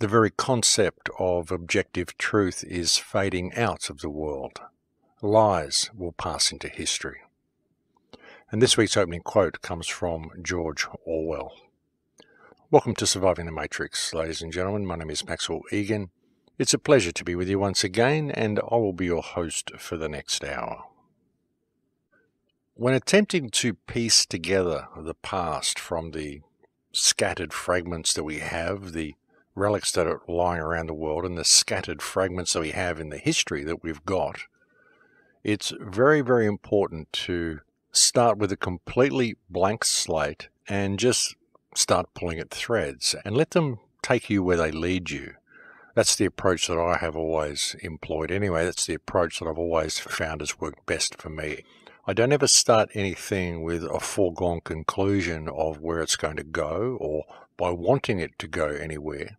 The very concept of objective truth is fading out of the world. Lies will pass into history. And this week's opening quote comes from George Orwell. Welcome to Surviving the Matrix, ladies and gentlemen. My name is Maxwell Egan. It's a pleasure to be with you once again, and I will be your host for the next hour. When attempting to piece together the past from the scattered fragments that we have, the relics that are lying around the world, and the scattered fragments that we have in the history that we've got, it's very, very important to start with a completely blank slate and just start pulling at threads and let them take you where they lead you. That's the approach that I have always employed anyway. That's the approach that I've always found has worked best for me. I don't ever start anything with a foregone conclusion of where it's going to go or by wanting it to go anywhere.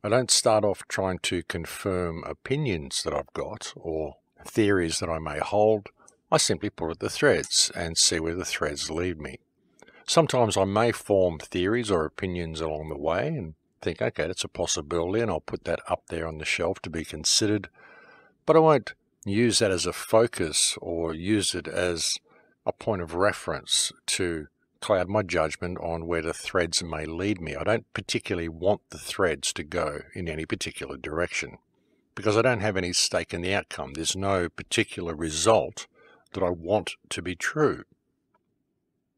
I don't start off trying to confirm opinions that I've got or theories that I may hold. I simply pull at the threads and see where the threads lead me. Sometimes I may form theories or opinions along the way and think, okay, that's a possibility, and I'll put that up there on the shelf to be considered. But I won't use that as a focus or use it as a point of reference to cloud my judgment on where the threads may lead me. I don't particularly want the threads to go in any particular direction because I don't have any stake in the outcome. There's no particular result that I want to be true.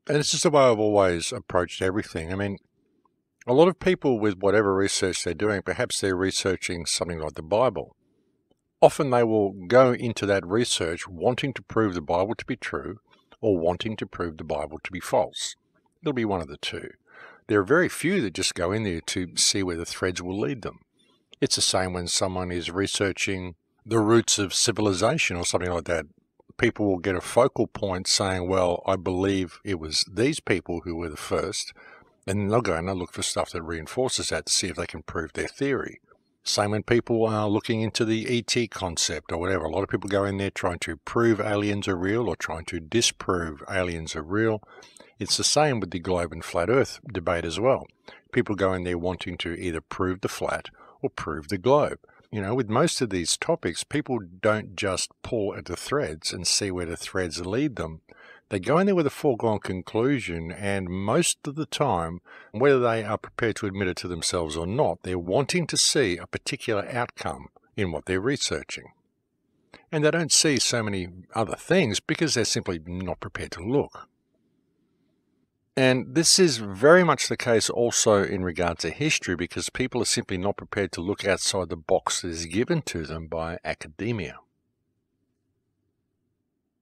And it's just the way I've always approached everything. I mean, a lot of people with whatever research they're doing, perhaps they're researching something like the Bible. Often they will go into that research wanting to prove the Bible to be true or wanting to prove the Bible to be false. It'll be one of the two. There are very few that just go in there to see where the threads will lead them. It's the same when someone is researching the roots of civilization or something like that. People will get a focal point saying, well, I believe it was these people who were the first, and then they'll go and they'll look for stuff that reinforces that to see if they can prove their theory. Same when people are looking into the ET concept or whatever. A lot of people go in there trying to prove aliens are real or trying to disprove aliens are real. It's the same with the globe and flat earth debate as well. People go in there wanting to either prove the flat or prove the globe. You know, with most of these topics, people don't just pull at the threads and see where the threads lead them. They go in there with a foregone conclusion, and most of the time, whether they are prepared to admit it to themselves or not, they're wanting to see a particular outcome in what they're researching. And they don't see so many other things because they're simply not prepared to look. And this is very much the case also in regard to history because people are simply not prepared to look outside the box that is given to them by academia.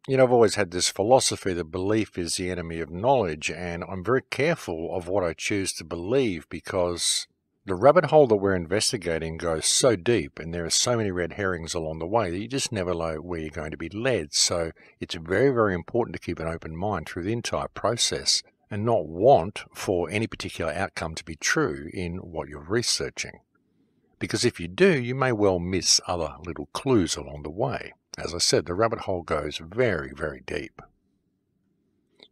You know, I've always had this philosophy that belief is the enemy of knowledge, and I'm very careful of what I choose to believe because the rabbit hole that we're investigating goes so deep and there are so many red herrings along the way that you just never know where you're going to be led. So it's very, very important to keep an open mind through the entire process and not want for any particular outcome to be true in what you're researching. Because if you do, you may well miss other little clues along the way. As I said, the rabbit hole goes very, very deep.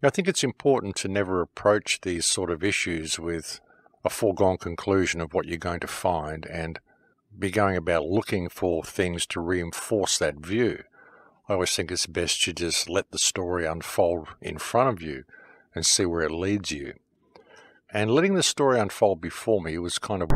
I think it's important to never approach these sort of issues with a foregone conclusion of what you're going to find and be going about looking for things to reinforce that view. I always think it's best to just let the story unfold in front of you and see where it leads you. And letting the story unfold before me was kind of